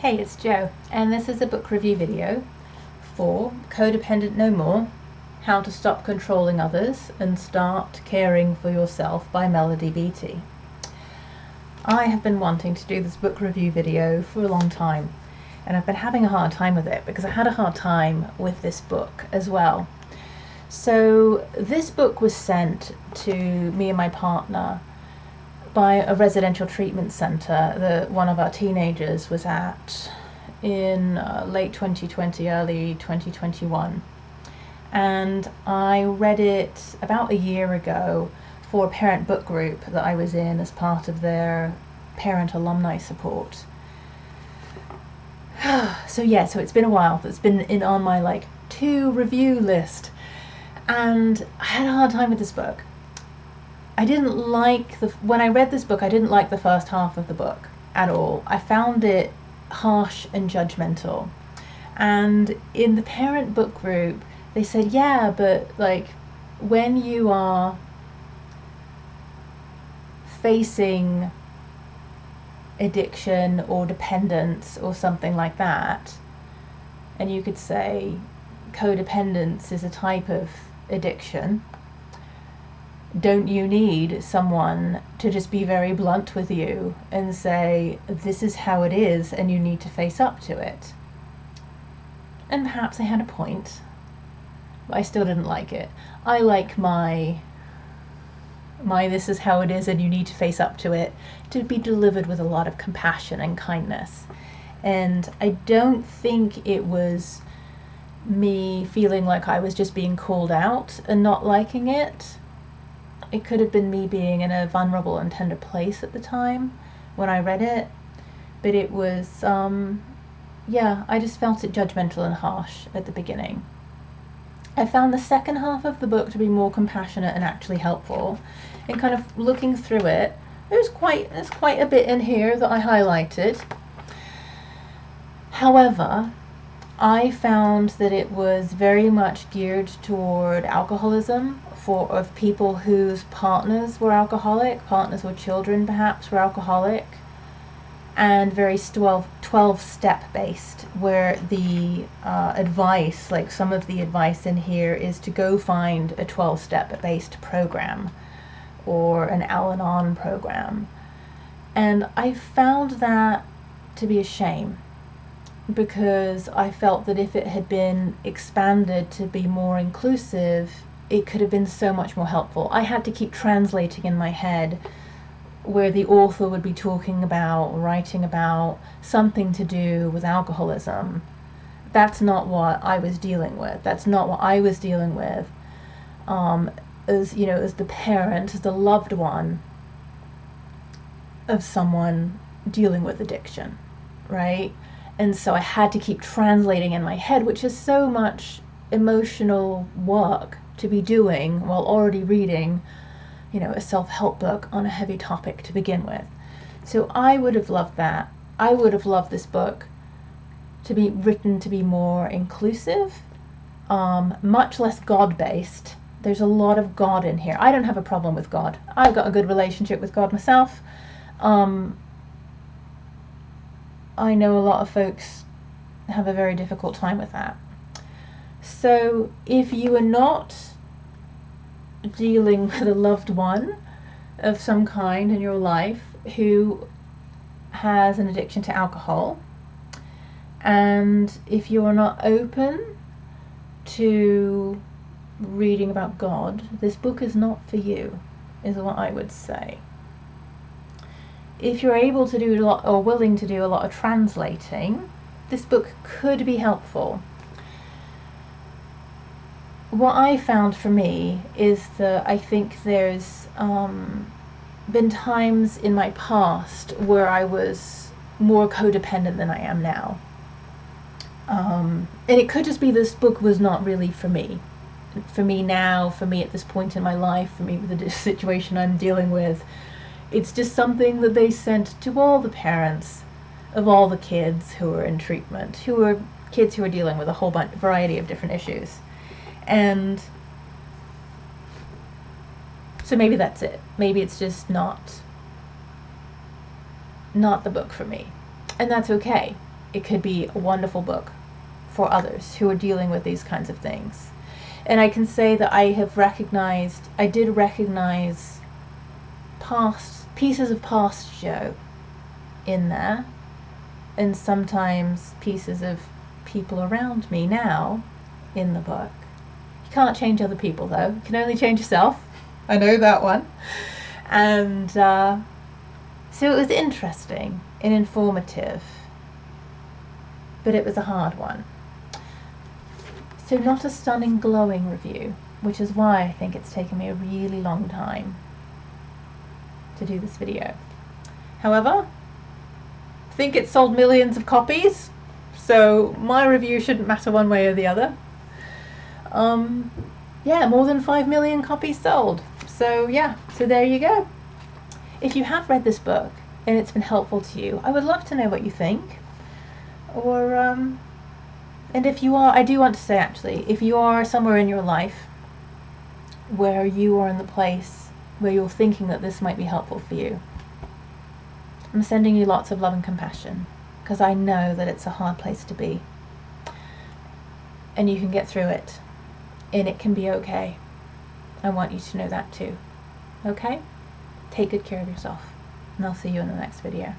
Hey, it's Jo, and this is a book review video for Codependent No More, How to Stop Controlling Others and Start Caring for Yourself by Melody Beattie. I have been wanting to do this book review video for a long time, and I've been having a hard time with it because I had a hard time with this book as well. So this book was sent to me and my partner by a residential treatment centre that one of our teenagers was at in late 2020, early 2021. And I read it about a year ago for a parent book group that I was in as part of their parent alumni support. So it's been a while. It's been on my to review list, and I had a hard time with this book. I didn't like when I read this book, I didn't like the first half of the book at all. I found it harsh and judgmental. And in the parent book group, they said, yeah, but when you are facing addiction or dependence or something like that, and you could say codependence is a type of addiction, don't you need someone to just be very blunt with you and say, this is how it is and you need to face up to it? And perhaps they had a point, but I still didn't like it. I like my this is how it is and you need to face up to it to be delivered with a lot of compassion and kindness. And I don't think it was me feeling like I was just being called out and not liking it. It could have been me being in a vulnerable and tender place at the time when I read it, but it was, I just felt it judgmental and harsh at the beginning. I found the second half of the book to be more compassionate and actually helpful, and kind of looking through it, there's quite a bit in here that I highlighted. However, I found that it was very much geared toward alcoholism of people whose partners were alcoholic, partners or children perhaps were alcoholic, and very 12-step based, where the advice, some of the advice in here is to go find a 12-step based program or an Al-Anon program. And I found that to be a shame, because I felt that if it had been expanded to be more inclusive, it could have been so much more helpful. I had to keep translating in my head where the author would be writing about something to do with alcoholism. That's not what I was dealing with. As the parent, as the loved one of someone dealing with addiction, right? And so I had to keep translating in my head, which is so much emotional work to be doing while already reading, a self-help book on a heavy topic to begin with. So I would have loved that. I would have loved this book to be written to be more inclusive, much less God-based. There's a lot of God in here. I don't have a problem with God. I've got a good relationship with God myself. I know a lot of folks have a very difficult time with that. So if you are not dealing with a loved one of some kind in your life who has an addiction to alcohol, and if you're not open to reading about God, this book is not for you, is what I would say. If you're able to do a lot, or willing to do a lot of translating, this book could be helpful. What I found for me is that I think there's been times in my past where I was more codependent than I am now. And it could just be this book was not really for me. For me now, for me at this point in my life, for me with the situation I'm dealing with. It's just something that they sent to all the parents of all the kids who are in treatment, kids who are dealing with a whole variety of different issues. And so maybe that's it. Maybe it's just not the book for me. And that's okay. it could be a wonderful book for others who are dealing with these kinds of things. And I can say that I did recognize pieces of past Joe in there, and sometimes pieces of people around me now in the book. You can't change other people though, you can only change yourself. I know that one. And so it was interesting and informative, but it was a hard one. So not a stunning, glowing review, which is why I think it's taken me a really long time to do this video. However, I think it sold millions of copies, so my review shouldn't matter one way or the other. Yeah, more than 5 million copies sold. So yeah, so there you go. If you have read this book and it's been helpful to you, I would love to know what you think. Or and if you are, I do want to say actually, if you are somewhere in your life where you are in the place where you're thinking that this might be helpful for you, I'm sending you lots of love and compassion, because I know that it's a hard place to be. And you can get through it, and it can be okay. I want you to know that too. Okay? Take good care of yourself, and I'll see you in the next video.